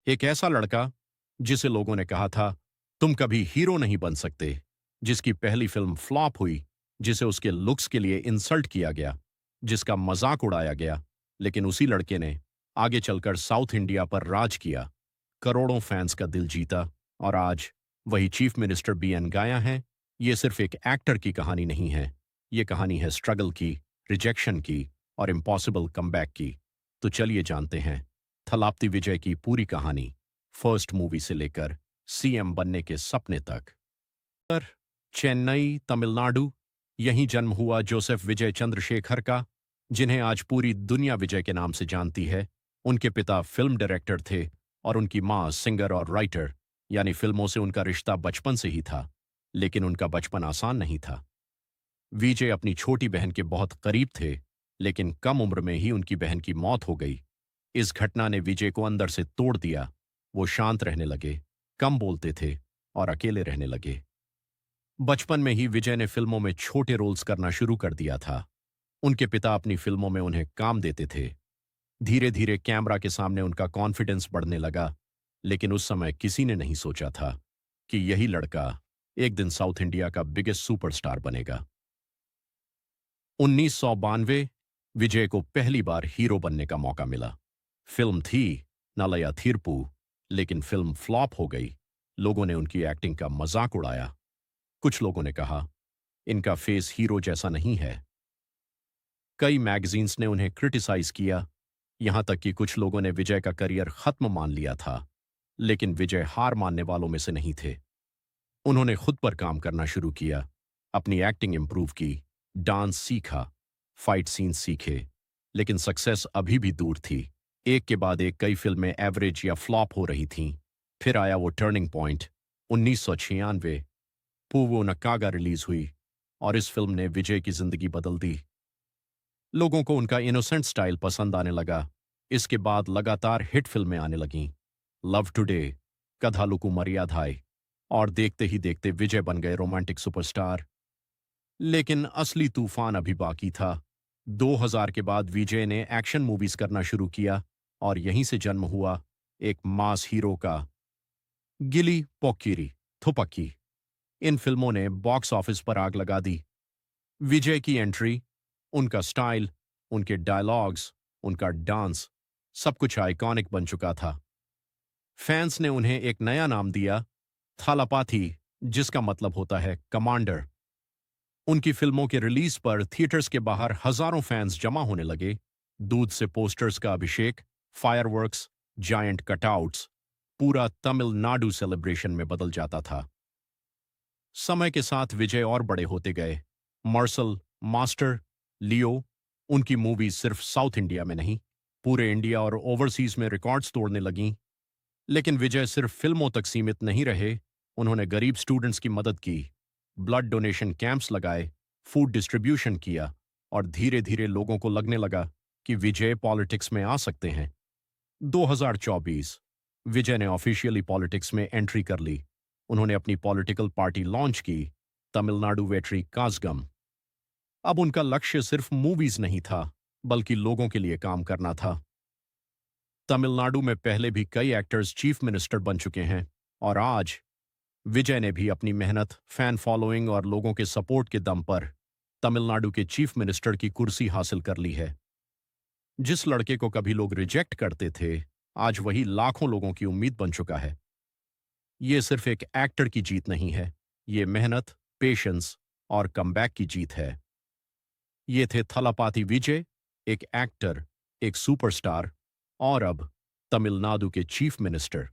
एक ऐसा लड़का जिसे लोगों ने कहा था तुम कभी हीरो नहीं बन सकते, जिसकी पहली फिल्म फ्लॉप हुई, जिसे उसके लुक्स के लिए इंसल्ट किया गया, जिसका मजाक उड़ाया गया, लेकिन उसी लड़के ने आगे चलकर साउथ इंडिया पर राज किया, करोड़ों फैंस का दिल जीता और आज वही चीफ मिनिस्टर बीएन गाया है। ये सिर्फ एक एक्टर की कहानी नहीं है, ये कहानी है स्ट्रगल की, रिजेक्शन की और इम्पॉसिबल कमबैक की। तो चलिए जानते हैं थलाप्ती विजय की पूरी कहानी, फर्स्ट मूवी से लेकर सीएम बनने के सपने तक। पर चेन्नई, तमिलनाडु, यहीं जन्म हुआ जोसेफ विजय चंद्रशेखर का, जिन्हें आज पूरी दुनिया विजय के नाम से जानती है। उनके पिता फिल्म डायरेक्टर थे और उनकी मां सिंगर और राइटर, यानी फिल्मों से उनका रिश्ता बचपन से ही था। लेकिन उनका बचपन आसान नहीं था। विजय अपनी छोटी बहन के बहुत करीब थे, लेकिन कम उम्र में ही उनकी बहन की मौत हो गई। इस घटना ने विजय को अंदर से तोड़ दिया। वो शांत रहने लगे, कम बोलते थे और अकेले रहने लगे। बचपन में ही विजय ने फिल्मों में छोटे रोल्स करना शुरू कर दिया था। उनके पिता अपनी फिल्मों में उन्हें काम देते थे। धीरे धीरे कैमरा के सामने उनका कॉन्फिडेंस बढ़ने लगा, लेकिन उस समय किसी ने नहीं सोचा था कि यही लड़का एक दिन साउथ इंडिया का बिगेस्ट सुपरस्टार बनेगा। 1992 विजय को पहली बार हीरो बनने का मौका मिला। फिल्म थी नालया थीरपू, लेकिन फिल्म फ्लॉप हो गई। लोगों ने उनकी एक्टिंग का मजाक उड़ाया। कुछ लोगों ने कहा इनका फेस हीरो जैसा नहीं है। कई मैगजीन्स ने उन्हें क्रिटिसाइज किया, यहां तक कि कुछ लोगों ने विजय का करियर खत्म मान लिया था। लेकिन विजय हार मानने वालों में से नहीं थे। उन्होंने खुद पर काम करना शुरू किया, अपनी एक्टिंग इंप्रूव की, डांस सीखा, फाइट सीन सीखे। लेकिन सक्सेस अभी भी दूर थी। एक के बाद एक कई फिल्में एवरेज या फ्लॉप हो रही थीं। फिर आया वो टर्निंग पॉइंट, 1996 पूवो नक्कागा रिलीज हुई और इस फिल्म ने विजय की जिंदगी बदल दी। लोगों को उनका इनोसेंट स्टाइल पसंद आने लगा। इसके बाद लगातार हिट फिल्में आने लगीं, लव टुडे, कथालुकु मर्यादाई, और देखते ही देखते विजय बन गए रोमांटिक सुपरस्टार। लेकिन असली तूफान अभी बाकी था। 2000 के बाद विजय ने एक्शन मूवीज करना शुरू किया और यहीं से जन्म हुआ एक मास हीरो का, गिली पोक्किरी थुपक्की। इन फिल्मों ने बॉक्स ऑफिस पर आग लगा दी। विजय की एंट्री, उनका स्टाइल, उनके डायलॉग्स, उनका डांस, सब कुछ आइकॉनिक बन चुका था। फैंस ने उन्हें एक नया नाम दिया, थालापाथी, जिसका मतलब होता है कमांडर। उनकी फिल्मों के रिलीज पर थिएटर्स के बाहर हजारों फैंस जमा होने लगे। दूध से पोस्टर्स का अभिषेक, फायरवर्क्स, जायंट कटआउट्स, पूरा तमिलनाडु सेलिब्रेशन में बदल जाता था। समय के साथ विजय और बड़े होते गए। मार्शल, मास्टर, लियो, उनकी मूवीज सिर्फ साउथ इंडिया में नहीं, पूरे इंडिया और ओवरसीज में रिकॉर्ड्स तोड़ने लगीं। लेकिन विजय सिर्फ फिल्मों तक सीमित नहीं रहे। उन्होंने गरीब स्टूडेंट्स की मदद की, ब्लड डोनेशन कैंप्स लगाए, फूड डिस्ट्रीब्यूशन किया और धीरे धीरे लोगों को लगने लगा कि विजय पॉलिटिक्स में आ सकते हैं। 2024 विजय ने ऑफिशियली पॉलिटिक्स में एंट्री कर ली। उन्होंने अपनी पॉलिटिकल पार्टी लॉन्च की, तमिलनाडु वेट्री काजगम। अब उनका लक्ष्य सिर्फ मूवीज नहीं था, बल्कि लोगों के लिए काम करना था। तमिलनाडु में पहले भी कई एक्टर्स चीफ मिनिस्टर बन चुके हैं और आज विजय ने भी अपनी मेहनत, फैन फॉलोइंग और लोगों के सपोर्ट के दम पर तमिलनाडु के चीफ मिनिस्टर की कुर्सी हासिल कर ली है। जिस लड़के को कभी लोग रिजेक्ट करते थे, आज वही लाखों लोगों की उम्मीद बन चुका है। ये सिर्फ एक एक्टर की जीत नहीं है, ये मेहनत, पेशेंस और कमबैक की जीत है। ये थे थलापाथी विजय, एक एक्टर, एक सुपरस्टार और अब तमिलनाडु के चीफ मिनिस्टर।